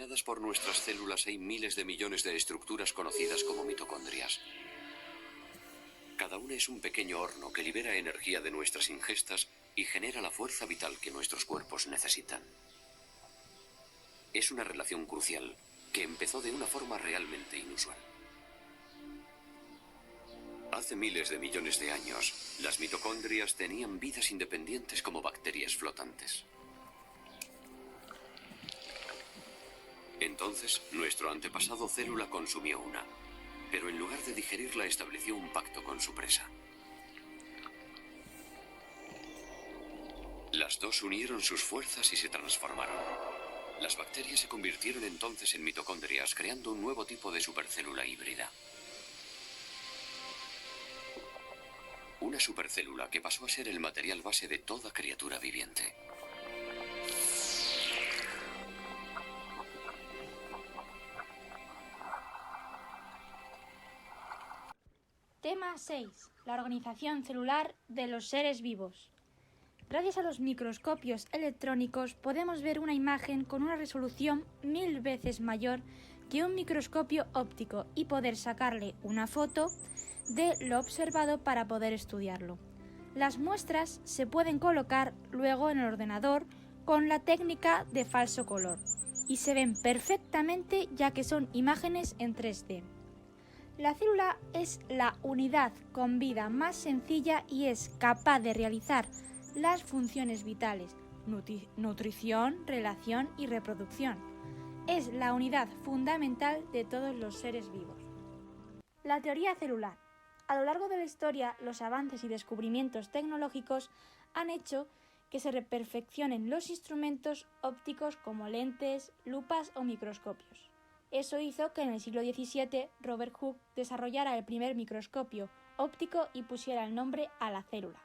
Combinadas por nuestras células hay miles de millones de estructuras conocidas como mitocondrias. Cada una es un pequeño horno que libera energía de nuestras ingestas y genera la fuerza vital que nuestros cuerpos necesitan. Es una relación crucial que empezó de una forma realmente inusual. Hace miles de millones de años, las mitocondrias tenían vidas independientes como bacterias flotantes. Entonces, nuestro antepasado célula consumió una, pero en lugar de digerirla estableció un pacto con su presa. Las dos unieron sus fuerzas y se transformaron. Las bacterias se convirtieron entonces en mitocondrias, creando un nuevo tipo de supercélula híbrida. Una supercélula que pasó a ser el material base de toda criatura viviente. Tema 6. La organización celular de los seres vivos. Gracias a los microscopios electrónicos podemos ver una imagen con una resolución 1000 veces mayor que un microscopio óptico y poder sacarle una foto de lo observado para poder estudiarlo. Las muestras se pueden colocar luego en el ordenador con la técnica de falso color y se ven perfectamente ya que son imágenes en 3D. La célula es la unidad con vida más sencilla y es capaz de realizar las funciones vitales, nutrición, relación y reproducción. Es la unidad fundamental de todos los seres vivos. La teoría celular. A lo largo de la historia, los avances y descubrimientos tecnológicos han hecho que se perfeccionen los instrumentos ópticos como lentes, lupas o microscopios. Eso hizo que en el siglo XVII Robert Hooke desarrollara el primer microscopio óptico y pusiera el nombre a la célula,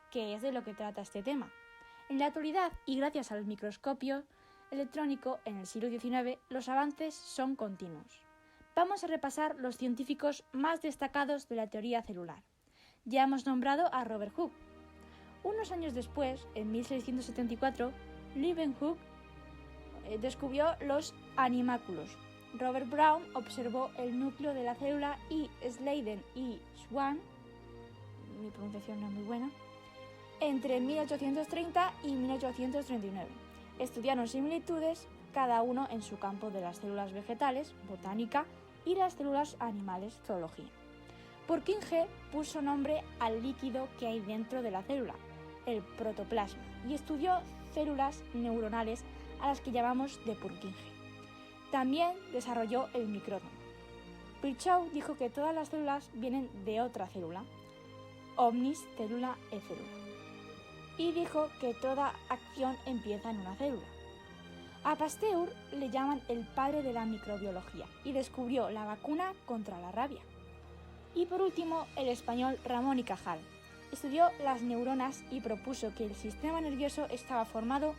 que es de lo que trata este tema. En la actualidad, y gracias al microscopio electrónico en el siglo XIX, los avances son continuos. Vamos a repasar los científicos más destacados de la teoría celular. Ya hemos nombrado a Robert Hooke. Unos años después, en 1674, Leeuwenhoek descubrió los animálculos. Robert Brown observó el núcleo de la célula y Sladen y Schwann, mi pronunciación no es muy buena, entre 1830 y 1839. Estudiaron similitudes, cada uno en su campo de las células vegetales, botánica, y las células animales, zoología. Purkinje puso nombre al líquido que hay dentro de la célula, el protoplasma, y estudió células neuronales a las que llamamos de Purkinje. También desarrolló el micrótomo. Virchow dijo que todas las células vienen de otra célula, omnis célula e célula, y dijo que toda acción empieza en una célula. A Pasteur le llaman el padre de la microbiología y descubrió la vacuna contra la rabia. Y por último, el español Ramón y Cajal estudió las neuronas y propuso que el sistema nervioso estaba formado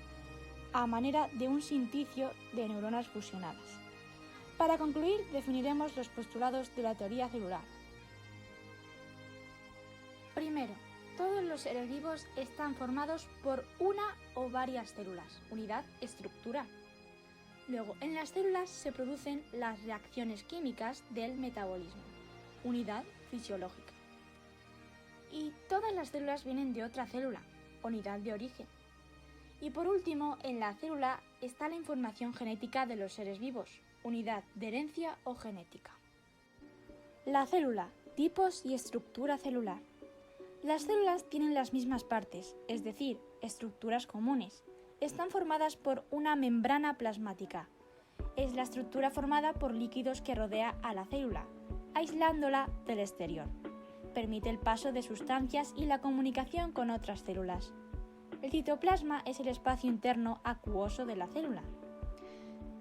a manera de un sinticio de neuronas fusionadas. Para concluir, definiremos los postulados de la teoría celular. Primero, todos los seres vivos están formados por una o varias células, unidad estructural. Luego, en las células se producen las reacciones químicas del metabolismo, unidad fisiológica. Y todas las células vienen de otra célula, unidad de origen. Y por último, en la célula está la información genética de los seres vivos, unidad de herencia o genética. La célula, tipos y estructura celular. Las células tienen las mismas partes, es decir, estructuras comunes. Están formadas por una membrana plasmática. Es la estructura formada por líquidos que rodea a la célula, aislándola del exterior. Permite el paso de sustancias y la comunicación con otras células. El citoplasma es el espacio interno acuoso de la célula.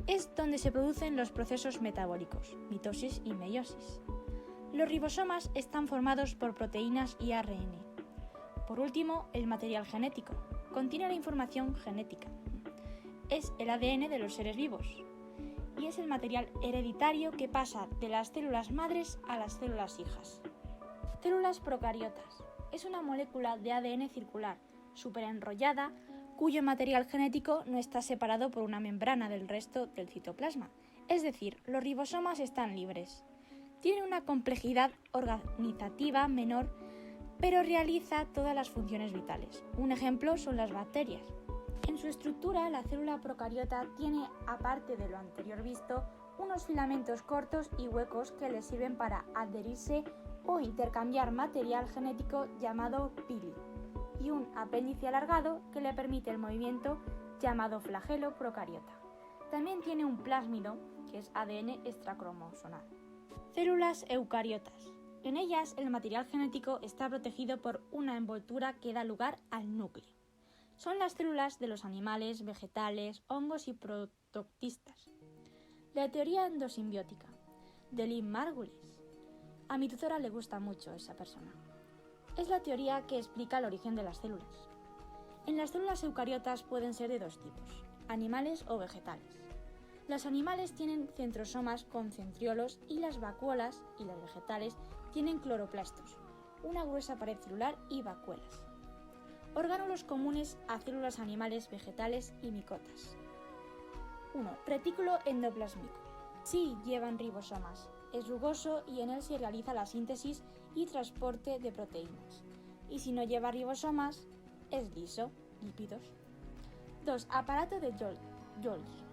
Es donde se producen los procesos metabólicos, mitosis y meiosis. Los ribosomas están formados por proteínas y ARN. Por último, el material genético. Contiene la información genética. Es el ADN de los seres vivos. Y es el material hereditario que pasa de las células madres a las células hijas. Células procariotas. Es una molécula de ADN circular, superenrollada, cuyo material genético no está separado por una membrana del resto del citoplasma, es decir, los ribosomas están libres. Tiene una complejidad organizativa menor, pero realiza todas las funciones vitales. Un ejemplo son las bacterias. En su estructura, la célula procariota tiene, aparte de lo anterior visto, unos filamentos cortos y huecos que le sirven para adherirse o intercambiar material genético llamado pili, y un apéndice alargado que le permite el movimiento llamado flagelo procariota. También tiene un plásmido, que es ADN extracromosonal. Células eucariotas. En ellas el material genético está protegido por una envoltura que da lugar al núcleo. Son las células de los animales, vegetales, hongos y prototistas. La teoría endosimbiótica de Lynn Margulis. A mi tutora le gusta mucho esa persona. Es la teoría que explica el origen de las células. En las células eucariotas pueden ser de dos tipos, animales o vegetales. Los animales tienen centrosomas con centriolos y las vacuolas y las vegetales tienen cloroplastos, una gruesa pared celular y vacuolas. Orgánulos comunes a células animales, vegetales y micotas. 1. Retículo endoplásmico. Sí llevan ribosomas. Es rugoso y en él se realiza la síntesis y transporte de proteínas. Y si no lleva ribosomas, es liso, lípidos. 2. Aparato de Golgi.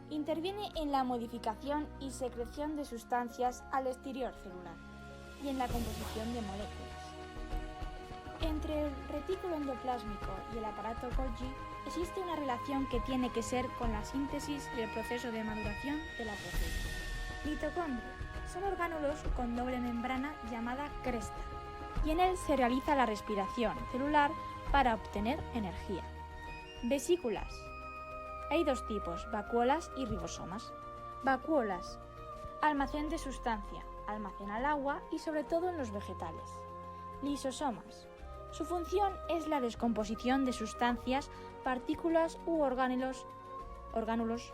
Interviene en la modificación y secreción de sustancias al exterior celular y en la composición de moléculas. Entre el retículo endoplásmico y el aparato Golgi existe una relación que tiene que ser con la síntesis y el proceso de maduración de la proteína. Mitocondria. Son orgánulos con doble membrana llamada cresta y en él se realiza la respiración celular para obtener energía. Vesículas. Hay dos tipos, vacuolas y ribosomas. Vacuolas. Almacén de sustancia. Almacena el agua y sobre todo en los vegetales. Lisosomas. Su función es la descomposición de sustancias, partículas u orgánulos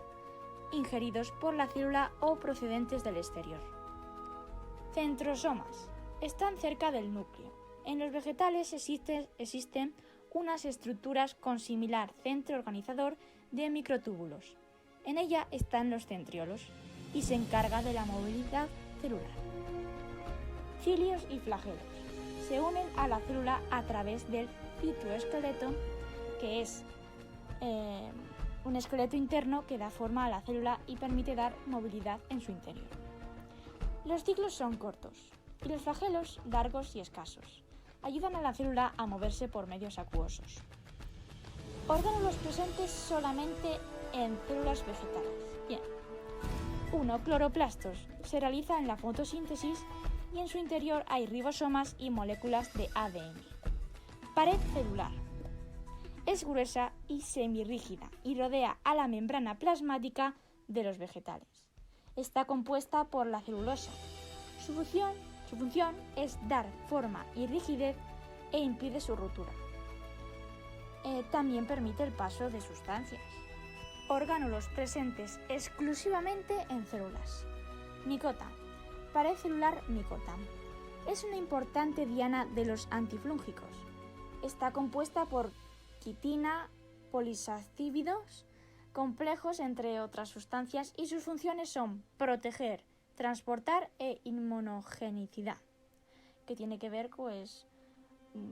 ingeridos por la célula o procedentes del exterior. Centrosomas. Están cerca del núcleo. En los vegetales existen unas estructuras con similar centro organizador de microtúbulos. En ella están los centriolos y se encarga de la movilidad celular. Cilios y flagelos. Se unen a la célula a través del citoesqueleto, que es un esqueleto interno que da forma a la célula y permite dar movilidad en su interior. Los ciclos son cortos y los flagelos largos y escasos. Ayudan a la célula a moverse por medios acuosos. Orgánulos presentes solamente en células vegetales. Bien. 1. Cloroplastos. Se realiza en la fotosíntesis y en su interior hay ribosomas y moléculas de ADN. Pared celular. Es gruesa y semirrígida y rodea a la membrana plasmática de los vegetales. Está compuesta por la celulosa. Su función es dar forma y rigidez e impide su ruptura. También permite el paso de sustancias. Orgánulos presentes exclusivamente en células. Micota. Pared celular micota. Es una importante diana de los antifúngicos. Está compuesta por quitina, polisacídidos, complejos, entre otras sustancias, y sus funciones son proteger, transportar e inmunogenicidad, que tiene que ver, pues,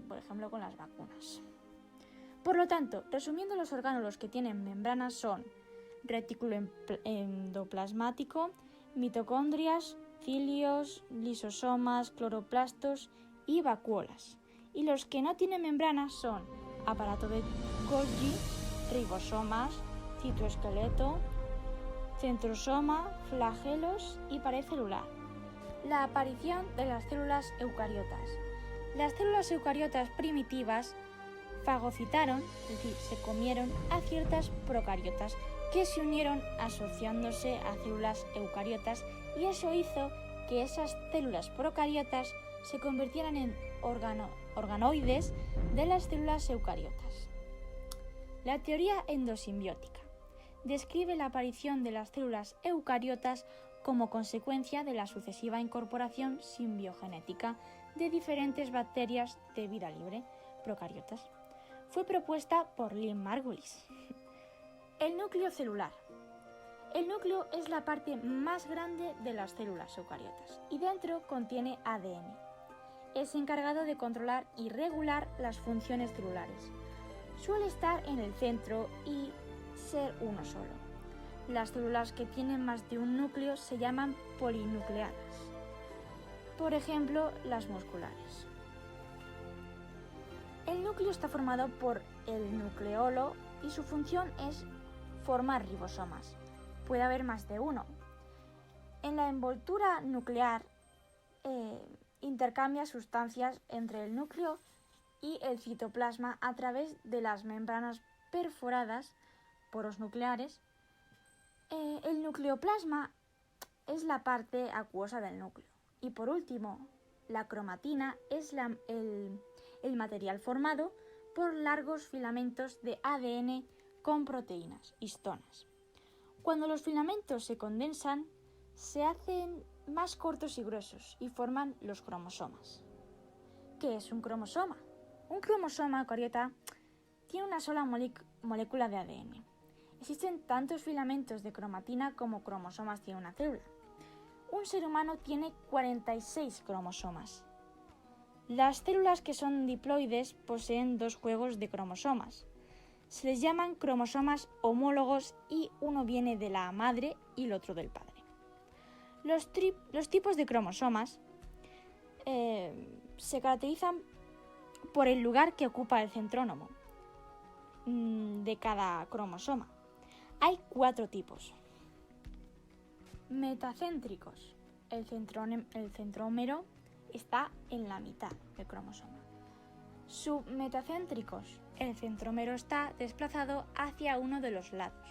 por ejemplo, con las vacunas. Por lo tanto, resumiendo, los orgánulos que tienen membranas son retículo endoplasmático, mitocondrias, cilios, lisosomas, cloroplastos y vacuolas. Y los que no tienen membranas son aparato de Golgi, ribosomas, citoesqueleto, centrosoma, flagelos y pared celular. La aparición de las células eucariotas. Las células eucariotas primitivas fagocitaron, es decir, se comieron a ciertas procariotas que se unieron asociándose a células eucariotas, y eso hizo que esas células procariotas se convirtieran en organoides de las células eucariotas. La teoría endosimbiótica describe la aparición de las células eucariotas como consecuencia de la sucesiva incorporación simbiogenética de diferentes bacterias de vida libre, procariotas, fue propuesta por Lynn Margulis. El núcleo celular. El núcleo es la parte más grande de las células eucariotas y dentro contiene ADN. Es encargado de controlar y regular las funciones celulares. Suele estar en el centro y ser uno solo. Las células que tienen más de un núcleo se llaman polinucleadas. Por ejemplo, las musculares. El núcleo está formado por el nucleolo y su función es formar ribosomas. Puede haber más de uno. En la envoltura nuclear intercambia sustancias entre el núcleo y el citoplasma a través de las membranas perforadas, poros nucleares. El nucleoplasma es la parte acuosa del núcleo. Y por último, la cromatina es el material formado por largos filamentos de ADN con proteínas, histonas. Cuando los filamentos se condensan, se hacen más cortos y gruesos y forman los cromosomas. ¿Qué es un cromosoma? Un cromosoma eucariota tiene una sola molécula de ADN. Existen tantos filamentos de cromatina como cromosomas tiene una célula. Un ser humano tiene 46 cromosomas. Las células que son diploides poseen 2 juegos de cromosomas. Se les llaman cromosomas homólogos y uno viene de la madre y el otro del padre. Los tipos de cromosomas se caracterizan por el lugar que ocupa el centrónomo de cada cromosoma. Hay 4 tipos. Metacéntricos. El centrómero está en la mitad del cromosoma. Submetacéntricos. El centrómero está desplazado hacia uno de los lados.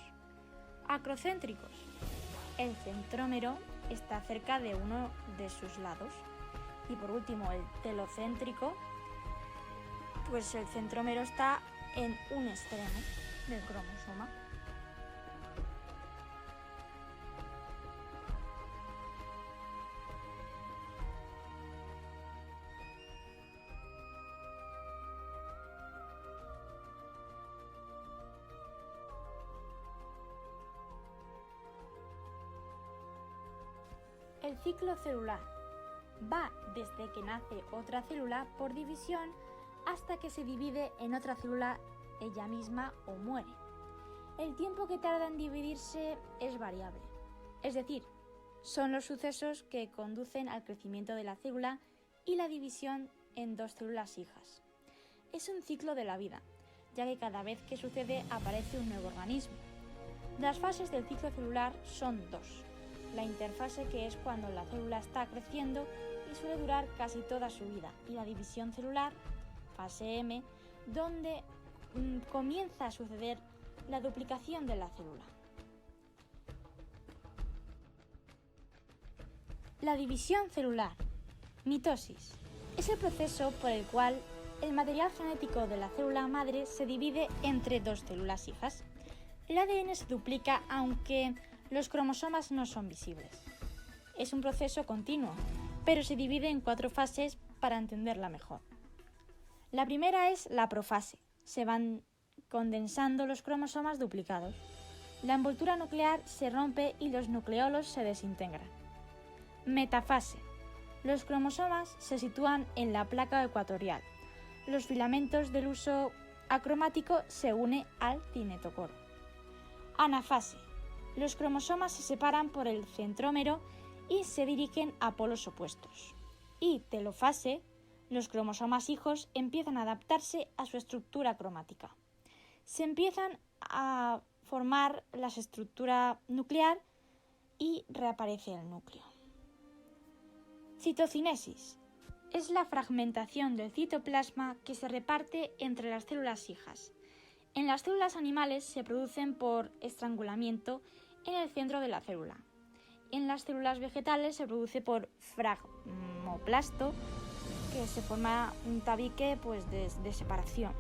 Acrocéntricos. El centrómero está cerca de uno de sus lados. Y por último, el telocéntrico, pues el centrómero está en un extremo del cromosoma. El ciclo celular va desde que nace otra célula por división hasta que se divide en otra célula ella misma o muere. El tiempo que tarda en dividirse es variable, es decir, son los sucesos que conducen al crecimiento de la célula y la división en 2 células hijas. Es un ciclo de la vida, ya que cada vez que sucede aparece un nuevo organismo. Las fases del ciclo celular son 2. La interfase, que es cuando la célula está creciendo y suele durar casi toda su vida, y la división celular, fase M, donde comienza a suceder la duplicación de la célula. La división celular, mitosis, es el proceso por el cual el material genético de la célula madre se divide entre 2 células hijas. El ADN se duplica aunque los cromosomas no son visibles. Es un proceso continuo, pero se divide en 4 fases para entenderla mejor. La primera es la profase. Se van condensando los cromosomas duplicados. La envoltura nuclear se rompe y los nucleolos se desintegran. Metafase. Los cromosomas se sitúan en la placa ecuatorial. Los filamentos del uso acromático se unen al cinetocoro. Anafase. Los cromosomas se separan por el centrómero y se dirigen a polos opuestos. Y telofase. Los cromosomas hijos empiezan a adaptarse a su estructura cromática. Se empiezan a formar la estructura nuclear y reaparece el núcleo. Citocinesis. Es la fragmentación del citoplasma que se reparte entre las células hijas. En las células animales se producen por estrangulamiento en el centro de la célula. En las células vegetales se produce por fragmoplasto, que se forma un tabique de separación.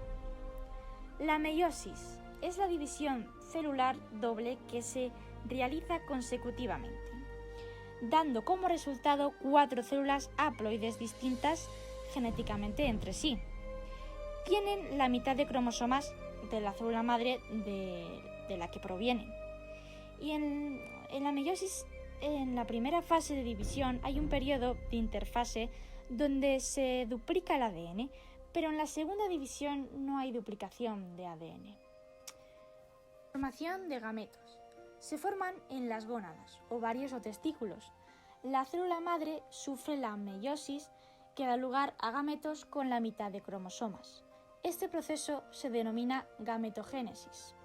La meiosis es la división celular doble que se realiza consecutivamente, dando como resultado 4 células haploides distintas genéticamente entre sí. tienen la mitad de cromosomas de la célula madre de la que provienen. Y en la meiosis, en la primera fase de división, hay un periodo de interfase donde se duplica el ADN, pero en la segunda división no hay duplicación de ADN. Formación de gametos. Se forman en las gónadas, ovarios o testículos. La célula madre sufre la meiosis, que da lugar a gametos con la mitad de cromosomas. Este proceso se denomina gametogénesis.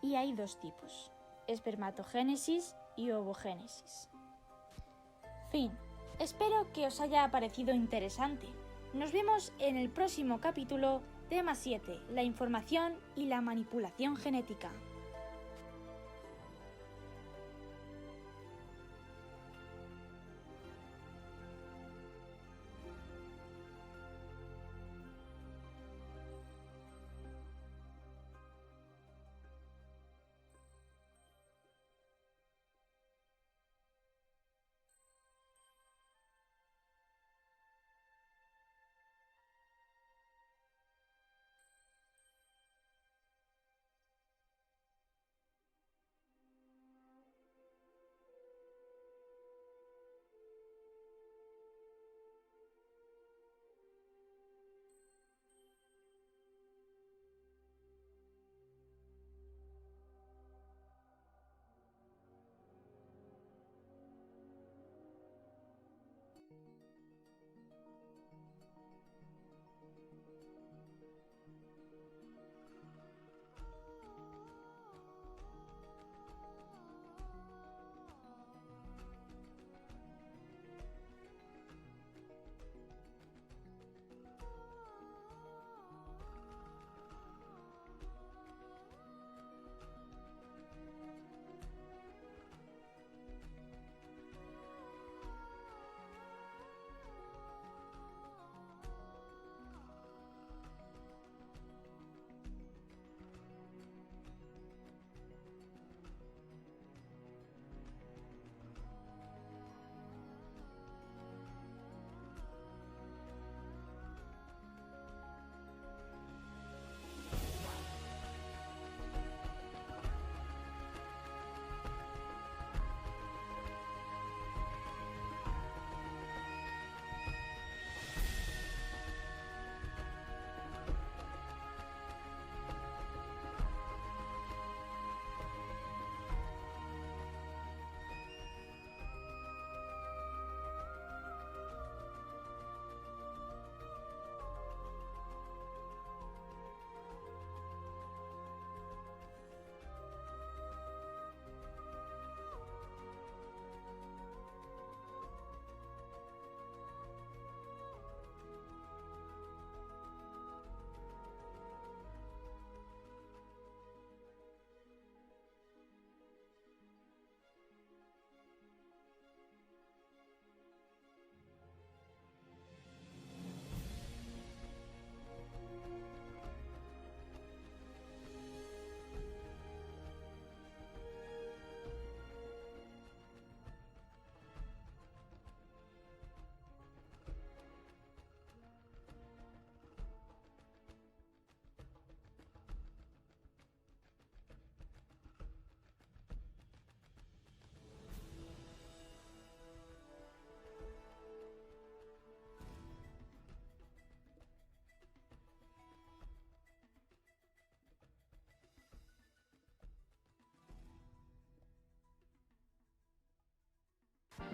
Y hay dos tipos: espermatogénesis y ovogénesis. Fin. Espero que os haya parecido interesante. Nos vemos en el próximo capítulo, tema 7, la información y la manipulación genética.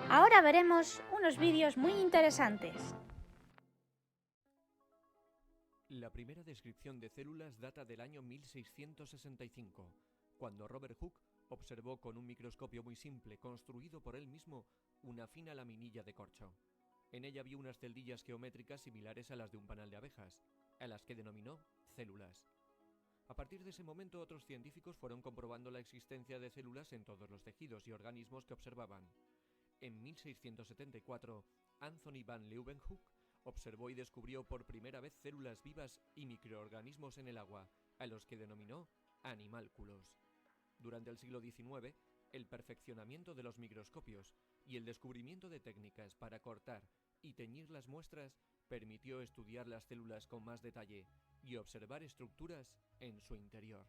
Ahora veremos unos vídeos muy interesantes. La primera descripción de células data del año 1665, cuando Robert Hooke observó con un microscopio muy simple, construido por él mismo, una fina laminilla de corcho. En ella vio unas celdillas geométricas similares a las de un panal de abejas, a las que denominó células. A partir de ese momento, otros científicos fueron comprobando la existencia de células en todos los tejidos y organismos que observaban. En 1674, Anthony van Leeuwenhoek observó y descubrió por primera vez células vivas y microorganismos en el agua, a los que denominó animálculos. Durante el siglo XIX, el perfeccionamiento de los microscopios y el descubrimiento de técnicas para cortar y teñir las muestras permitió estudiar las células con más detalle y observar estructuras en su interior.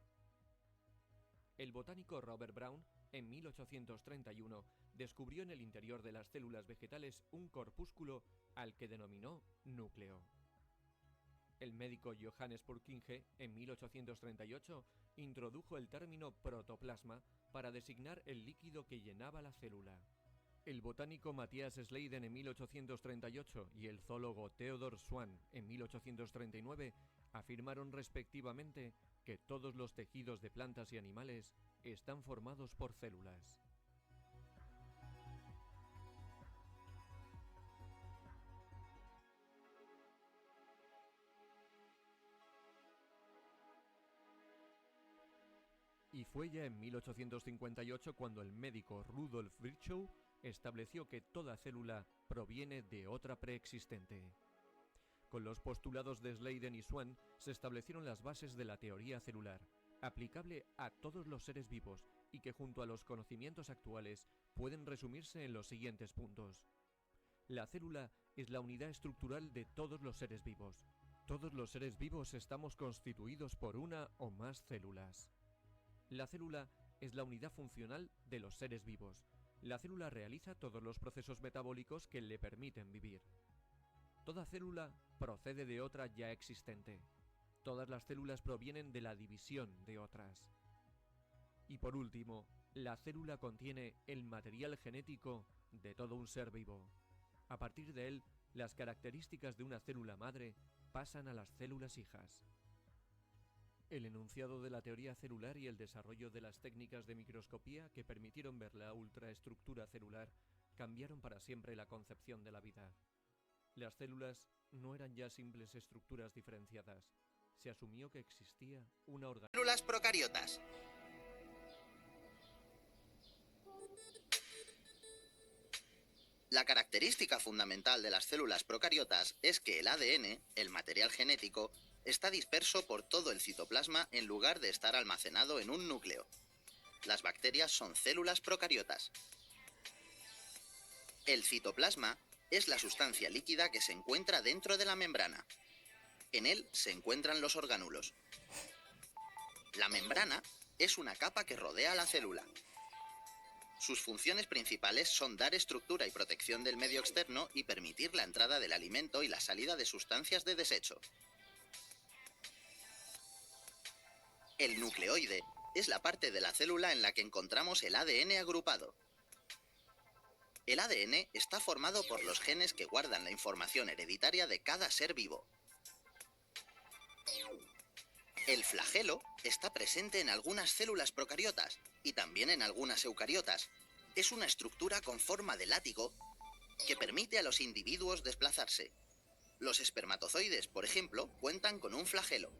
El botánico Robert Brown, en 1831, descubrió en el interior de las células vegetales un corpúsculo al que denominó núcleo. El médico Johannes Purkinje, en 1838, introdujo el término protoplasma para designar el líquido que llenaba la célula. El botánico Matthias Schleiden en 1838 y el zoólogo Theodor Schwann en 1839 afirmaron respectivamente que todos los tejidos de plantas y animales están formados por células. Y fue ya en 1858 cuando el médico Rudolf Virchow estableció que toda célula proviene de otra preexistente. Con los postulados de Schleiden y Schwann se establecieron las bases de la teoría celular, aplicable a todos los seres vivos y que junto a los conocimientos actuales pueden resumirse en los siguientes puntos. La célula es la unidad estructural de todos los seres vivos. Todos los seres vivos estamos constituidos por una o más células. La célula es la unidad funcional de los seres vivos. La célula realiza todos los procesos metabólicos que le permiten vivir. Toda célula procede de otra ya existente. Todas las células provienen de la división de otras. Y por último, la célula contiene el material genético de todo un ser vivo. A partir de él, las características de una célula madre pasan a las células hijas. El enunciado de la teoría celular y el desarrollo de las técnicas de microscopía que permitieron ver la ultraestructura celular cambiaron para siempre la concepción de la vida. Las células no eran ya simples estructuras diferenciadas. Se asumió que existía una organización. Células procariotas. La característica fundamental de las células procariotas es que el ADN, el material genético, está disperso por todo el citoplasma en lugar de estar almacenado en un núcleo. Las bacterias son células procariotas. El citoplasma es la sustancia líquida que se encuentra dentro de la membrana. En él se encuentran los orgánulos. La membrana es una capa que rodea la célula. Sus funciones principales son dar estructura y protección del medio externo y permitir la entrada del alimento y la salida de sustancias de desecho. El nucleoide es la parte de la célula en la que encontramos el ADN agrupado. El ADN está formado por los genes que guardan la información hereditaria de cada ser vivo. El flagelo está presente en algunas células procariotas y también en algunas eucariotas. Es una estructura con forma de látigo que permite a los individuos desplazarse. Los espermatozoides, por ejemplo, cuentan con un flagelo.